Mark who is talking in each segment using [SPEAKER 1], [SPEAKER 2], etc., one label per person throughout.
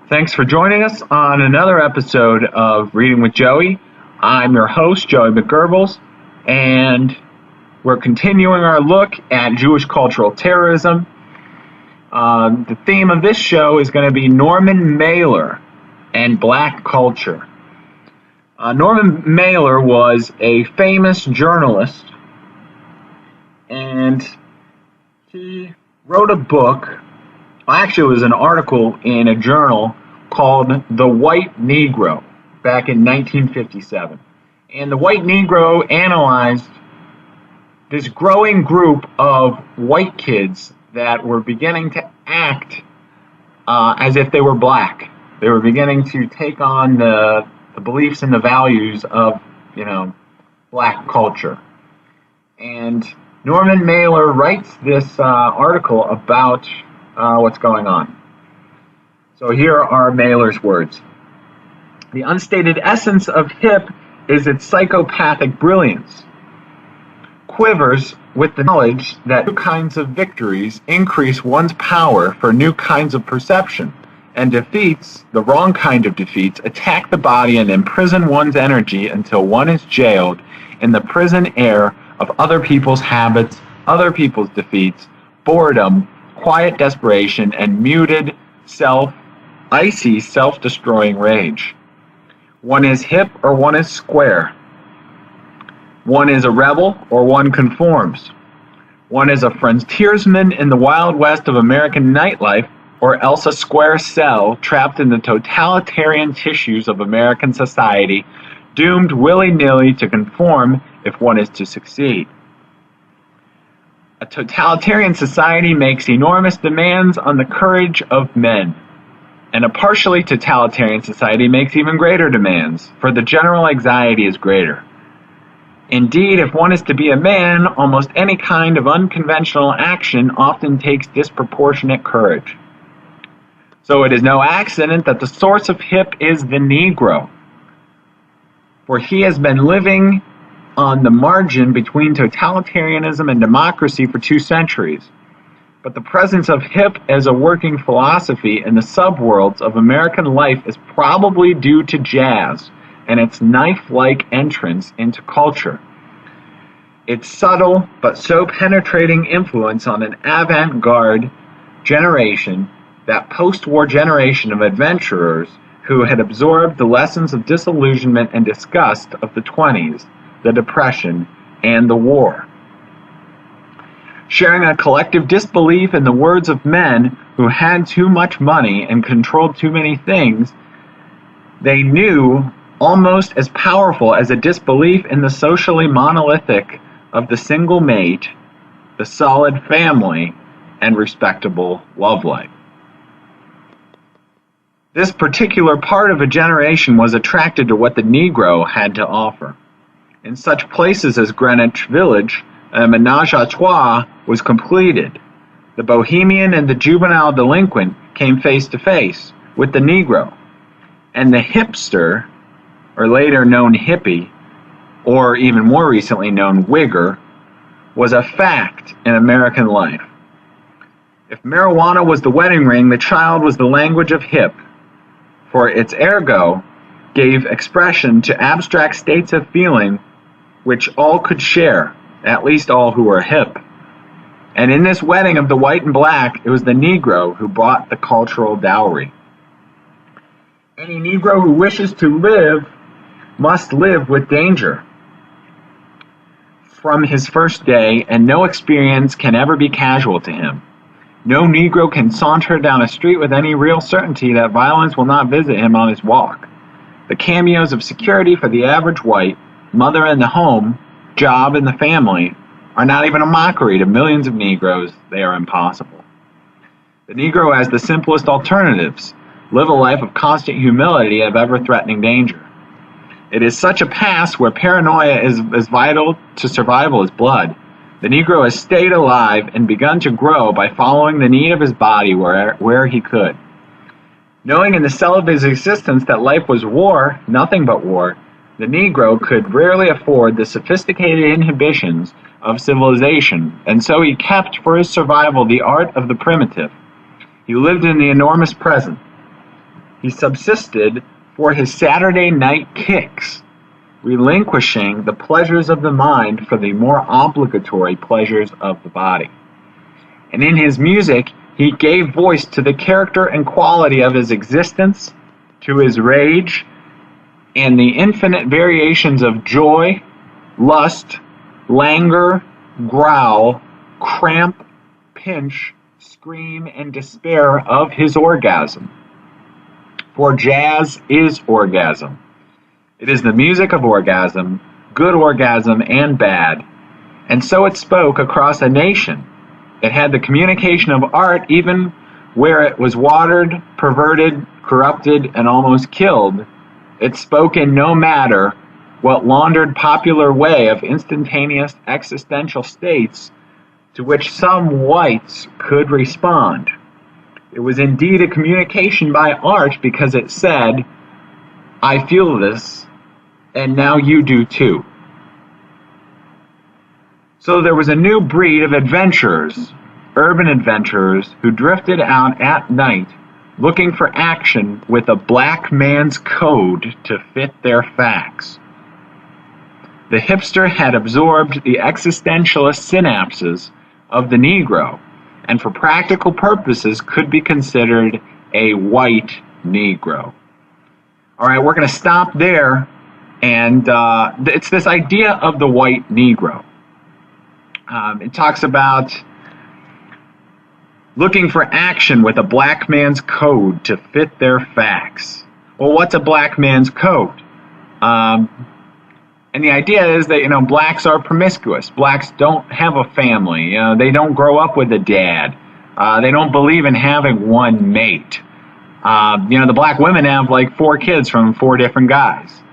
[SPEAKER 1] Thanks for joining us on another episode of Reading with Joey. I'm your host, Joey McGurbles, and we're continuing our look at Jewish cultural terrorism. The theme of this show is going to be Norman Mailer and black culture. Norman Mailer was a famous journalist, and he wrote a book. Actually, it was an article in a journal called The White Negro back in 1957. And The White Negro analyzed this growing group of white kids that were beginning to act as if they were black. They were beginning to take on the beliefs and the values of, black culture. And Norman Mailer writes this article about what's going on. So here are Mailer's words. The unstated essence of hip is its psychopathic brilliance. Quivers with the knowledge that new kinds of victories increase one's power for new kinds of perception, and defeats, the wrong kind of defeats, attack the body and imprison one's energy until one is jailed in the prison air of other people's habits, other people's defeats, boredom, quiet desperation, and muted, icy, self-destroying rage. One is hip or one is square. One is a rebel or one conforms. One is a frontiersman in the Wild West of American nightlife, or else a square cell trapped in the totalitarian tissues of American society, doomed willy-nilly to conform if one is to succeed. A totalitarian society makes enormous demands on the courage of men, and a partially totalitarian society makes even greater demands, for the general anxiety is greater. Indeed, if one is to be a man, almost any kind of unconventional action often takes disproportionate courage. So it is no accident that the source of hip is the Negro, for he has been living on the margin between totalitarianism and democracy for 2 centuries. But the presence of hip as a working philosophy in the subworlds of American life is probably due to jazz and its knife-like entrance into culture. Its subtle but so penetrating influence on an avant-garde generation, that post-war generation of adventurers who had absorbed the lessons of disillusionment and disgust of the 20s, the Depression, and the war. Sharing a collective disbelief in the words of men who had too much money and controlled too many things, they knew almost as powerful as a disbelief in the socially monolithic of the single mate, the solid family, and respectable love life. This particular part of a generation was attracted to what the Negro had to offer. In such places as Greenwich Village, a menage a trois was completed. The bohemian and the juvenile delinquent came face to face with the Negro, and the hipster, or later known hippie, or even more recently known Wigger, was a fact in American life. If marijuana was the wedding ring, the child was the language of hip, for its ergo gave expression to abstract states of feeling which all could share, at least all who were hip. And in this wedding of the white and black, it was the Negro who bought the cultural dowry. Any Negro who wishes to live must live with danger from his first day, and no experience can ever be casual to him. No Negro can saunter down a street with any real certainty that violence will not visit him on his walk. The cameos of security for the average white, mother in the home, job in the family, are not even a mockery to millions of Negroes. They are impossible. The Negro has the simplest alternatives: live a life of constant humility of ever-threatening danger. It is such a pass where paranoia is as vital to survival as blood. The Negro has stayed alive and begun to grow by following the need of his body where he could. Knowing in the cell of his existence that life was war, nothing but war, the Negro could rarely afford the sophisticated inhibitions of civilization, and so he kept for his survival the art of the primitive. He lived in the enormous present. he subsisted for his Saturday night kicks, relinquishing the pleasures of the mind for the more obligatory pleasures of the body. And in his music, he gave voice to the character and quality of his existence, to his rage, and the infinite variations of joy, lust, languor, growl, cramp, pinch, scream, and despair of his orgasm. For jazz is orgasm. It is the music of orgasm, good orgasm and bad, and so it spoke across a nation. It had the communication of art even where it was watered, perverted, corrupted, and almost killed. It spoke in no matter what laundered popular way of instantaneous existential states to which some whites could respond. It was indeed a communication by art because it said, I feel this, and now you do too. So there was a new breed of adventurers, urban adventurers, who drifted out at night looking for action with a black man's code to fit their facts. The hipster had absorbed the existentialist synapses of the Negro, and for practical purposes could be considered a white Negro. All right, we're going to stop there, and it's this idea of the white Negro. It talks about looking for action with a black man's code to fit their facts. Well, what's a black man's code? And the idea is that, blacks are promiscuous. Blacks don't have a family. They don't grow up with a dad. They don't believe in having one mate. The black women have like 4 kids from 4 different guys.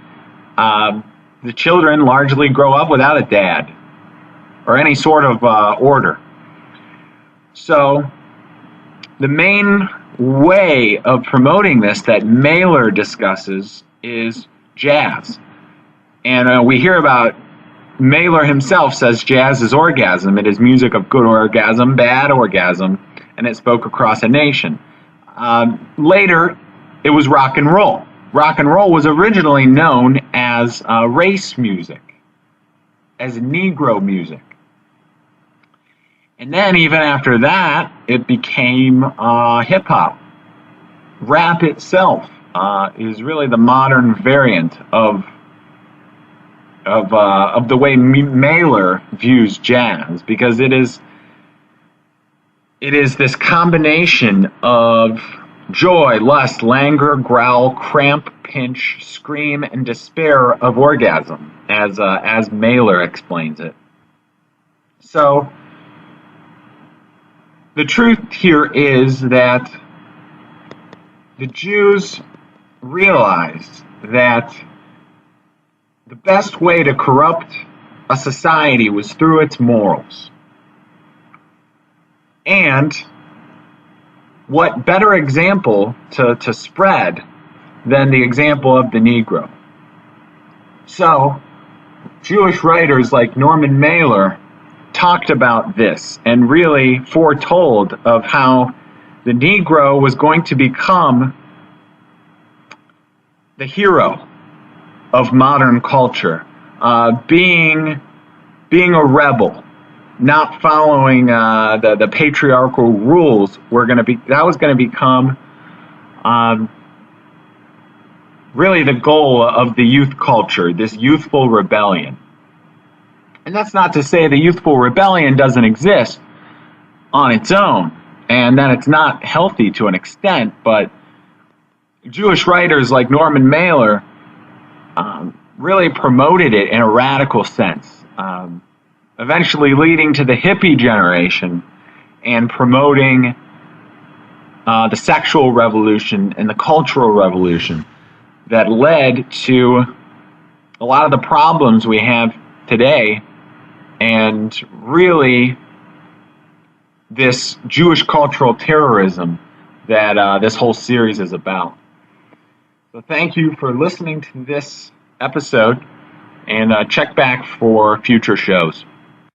[SPEAKER 1] The children largely grow up without a dad or any sort of order. So the main way of promoting this that Mailer discusses is jazz. And we hear about Mailer himself says jazz is orgasm. It is music of good orgasm, bad orgasm, and it spoke across a nation. Later, it was rock and roll. Rock and roll was originally known as race music, as Negro music. And then even after that, it became hip-hop. Rap itself is really the modern variant of the way Mailer views jazz, because it is this combination of joy, lust, languor, growl, cramp, pinch, scream, and despair of orgasm, as Mailer explains it. So the truth here is that the Jews realized that the best way to corrupt a society was through its morals. And what better example to spread than the example of the Negro? So, Jewish writers like Norman Mailer talked about this and really foretold of how the Negro was going to become the hero of modern culture, being a rebel, not following the patriarchal rules. That was going to become really the goal of the youth culture, this youthful rebellion. And that's not to say the youthful rebellion doesn't exist on its own, and that it's not healthy to an extent, but Jewish writers like Norman Mailer really promoted it in a radical sense, eventually leading to the hippie generation and promoting the sexual revolution and the cultural revolution that led to a lot of the problems we have today, and really this Jewish cultural terrorism that this whole series is about. So thank you for listening to this episode, and check back for future shows.